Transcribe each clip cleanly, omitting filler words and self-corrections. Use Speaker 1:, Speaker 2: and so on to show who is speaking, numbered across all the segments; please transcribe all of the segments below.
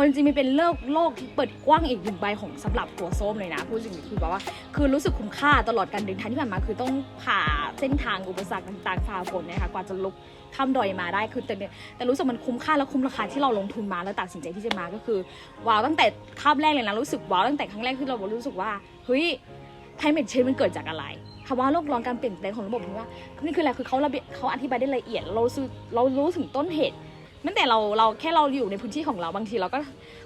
Speaker 1: จริงๆมันเป็นโลกที่เปิดกว้างอีกหนึ่งใบของสำหรับตัวส้มเลยนะพูดจริงๆคือแบบว่าคือรู้สึกคุ้มค่าตลอดการเดินทางที่ผ่านมาคือต้องผ่าเส้นทางอุปสรรคต่างๆฝ่าฝนนะคะกว่าจะลุกข้ามดอยมาได้คือแต่รู้สึกมันคุ้มค่าและคุ้มราคาที่เราลงทุนมาแล้วตัดสินใจที่จะมาก็คือว้าวตั้งแต่คาบแรกเลยนะรู้สึกว้าวตั้งแต่ครั้งแรกที่เรารู้สึกว่าเฮ้ยclimate changeมันเกิดจากอะไรคำว่าโลกร้อนการเปลี่ยนแปลงของระบบนี่ว่านี่คืออะไรคือเขาอธิบายได้ละเอียดเรารู้ถึงต้นเหตุตั้งแต่เราแค่เราอยู่ในพื้นที่ของเราบางทีเราก็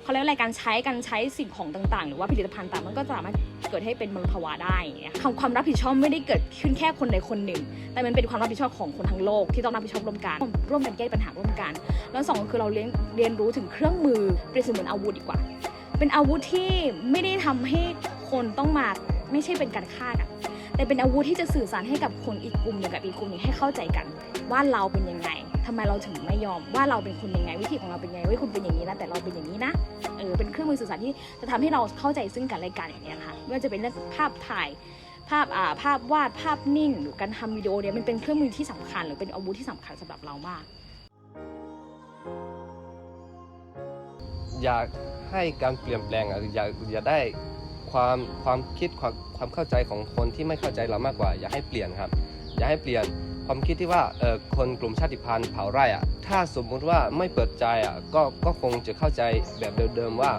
Speaker 1: เขาเรียกอะไรการใช้สิ่งของต่างๆหรือว่าผลิตภัณฑ์ต่างมันก็สามารถเกิดให้เป็นมลภาวะได้ความรับผิดชอบไม่ได้เกิดขึ้นแค่คนใดคนหนึ่งแต่มันเป็นความรับผิดชอบของคนทั้งโลกที่ต้องรับผิดชอบร่วมกันแก้ปัญหาร่วมกันแล้ว2ก็คือเราเรียนรู้ถึงเครื่องมือเปรียบเสมือนอาวุธดีกว่าเป็นอาวุธที่ไม่ได้ทำให้คนต้องมาไม่ใช่เป็นการฆ่ากันแต่เป็นอาวุธที่จะสื่อสารให้กับคนอีกกลุ่มหนึ่งกับอีกกลุ่มหนึ่งให้เข้าใจกันว่าเราเป็นยังไงทำไมเราถึงไม่ยอมว่าเราเป็นคนยังไงวิธีของเราเป็นยังไงว่าคุณเป็นอย่างนี้นะแต่เราเป็นอย่างนี้นะเป็นเครื่องมือสื่อสารที่จะทำให้เราเข้าใจซึ่งกันและกันอย่างนี้ค่ะไม่ว่าจะเป็นเรื่องภาพถ่ายภาพวาดภาพนิ่งหรือการทำวิดีโอเนี่ยมันเป็นเครื่องมือที่สำคัญหรือเป็นอาวุธที่สำคัญสำหรับเรามาก
Speaker 2: อยากให้การเปลี่ยนแปลงอยากได้ความคิดความเข้าใจของคนที่ไม่เข้าใจเรามากกว่าอยากให้เปลี่ยนครับอยากให้เปลี่ยนความคิดที่ว่าคนกลุ่มชาติพันธุ์เผ่าไร่ถ้าสมมุติว่าไม่เปิดใจก็คงจะเข้าใจแบบเดิมๆว่า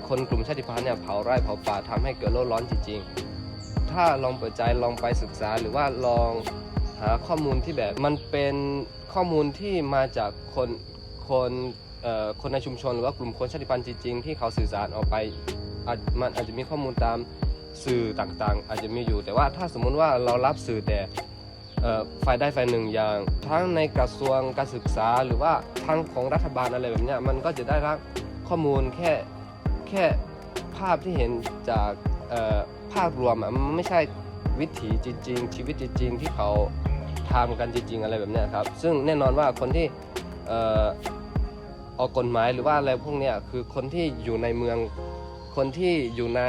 Speaker 2: คนกลุ่มชาติพันธุ์เนี่ยเผาไร่เผาป่าทำให้เกิดโลกร้อนจริงๆถ้าลองเปิดใจลองไปศึกษาหรือว่าลองหาข้อมูลที่แบบมันเป็นข้อมูลที่มาจากคนในชุมชนหรือว่ากลุ่มคนชาติพันธุ์จริงๆที่เขาสื่อสารออกไปมันอาจจะมีข้อมูลตามสื่อต่างๆอาจจะมีอยู่แต่ว่าถ้าสมมุติว่าเรารับสื่อแต่ฝ่ายใดฝ่ายหนึ่งอย่างทั้งในกระทรวงการศึกษาหรือว่าทั้งของรัฐบาลอะไรแบบนี้มันก็จะได้รับข้อมูลแค่ภาพที่เห็นจากภาพรวมมันไม่ใช่วิถีจริงๆชีวิตจริงๆที่เขาทำกันจริงๆอะไรแบบนี้ครับซึ่งแน่นอนว่าคนที่ออกกฎหมายหรือว่าอะไรพวกนี้คือคนที่อยู่ในเมืองคนที่อยู่ใน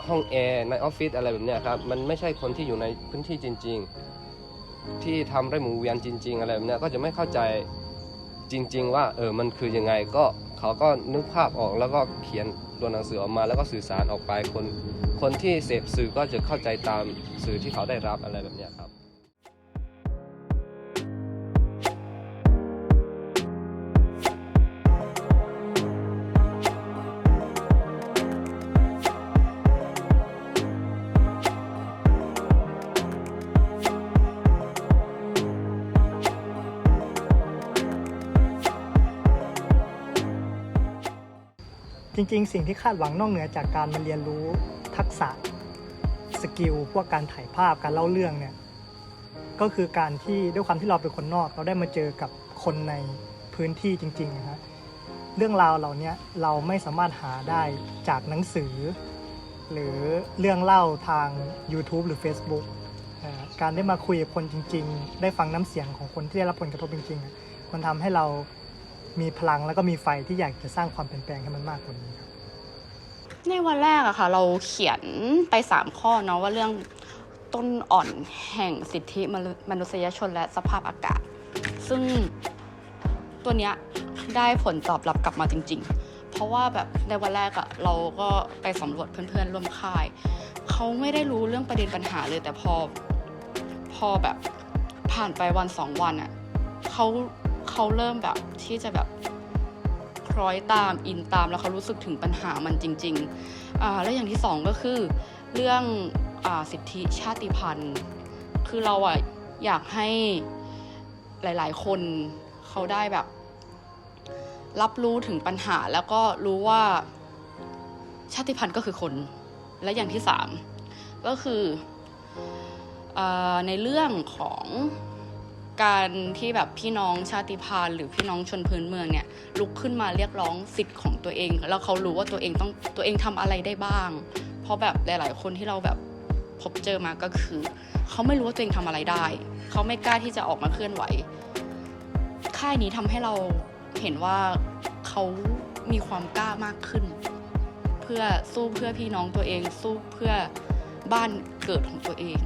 Speaker 2: ห้องแอร์ในออฟฟิศอะไรแบบนี้ครับมันไม่ใช่คนที่อยู่ในพื้นที่จริงๆที่ทำไร่หมุนเวียนจริงๆอะไรแบบนี้ก็จะไม่เข้าใจจริงๆว่ามันคือยังไงก็เขาก็นึกภาพออกแล้วก็เขียนตัวหนังสือออกมาแล้วก็สื่อสารออกไปคนที่เสพสื่อก็จะเข้าใจตามสื่อที่เขาได้รับอะไรแบบนี้ครับ
Speaker 3: จริงๆสิ่งที่คาดหวังนอกเหนือจากการมาเรียนรู้ทักษะสกิลพวกการถ่ายภาพการเล่าเรื่องเนี่ยก็คือการที่ด้วยความที่เราเป็นคนนอกเราได้มาเจอกับคนในพื้นที่จริงๆนะฮะเรื่องราวเหล่านี้เราไม่สามารถหาได้จากหนังสือหรือเรื่องเล่าทาง YouTube หรือ Facebook การได้มาคุยกับคนจริงๆได้ฟังน้ำเสียงของคนที่ได้รับผลกระทบจริงๆมันทำให้เรามีพลังแล้วก็มีไฟที่อยากจะสร้างความเปลี่ยนแปลงให้มันมากกว่านี้ครับ
Speaker 4: ในวันแรกอะค่ะเราเขียนไป3ข้อเนาะว่าเรื่องต้นอ่อนแห่งสิทธิมนุษยชนและสภาพอากาศซึ่งตัวเนี้ยได้ผลตอบรับกลับมาจริงๆเพราะว่าแบบในวันแรกอะเราก็ไปสำรวจเพื่อนๆร่วมค่ายเขาไม่ได้รู้เรื่องประเด็นปัญหาเลยแต่พอแบบผ่านไปวัน2วันอะเขาเริ่มแบบที่จะแบบคล้อยตามอินตามแล้วเขารู้สึกถึงปัญหามันจริงๆแล้วอย่างที่2ก็คือเรื่องสิทธิชาติพันธุ์คือเราอยากให้หลายๆคนเขาได้แบบรับรู้ถึงปัญหาแล้วก็รู้ว่าชาติพันธุ์ก็คือคนและอย่างที่3ก็คือในเรื่องของการที่แบบพี่น้องชาติพันธุ์หรือพี่น้องชนพื้นเมืองเนี่ยลุกขึ้นมาเรียกร้องสิทธิ์ของตัวเองแล้วเขารู้ว่าตัวเองทำอะไรได้บ้างเพราะแบบหลายๆคนที่เราแบบพบเจอมาก็คือเขาไม่รู้ว่าตัวเองทำอะไรได้เขาไม่กล้าที่จะออกมาเคลื่อนไหวค่ายนี้ทำให้เราเห็นว่าเขามีความกล้ามากขึ้นเพื่อสู้เพื่อพี่น้องตัวเองสู้เพื่อบ้านเกิดของตัวเอง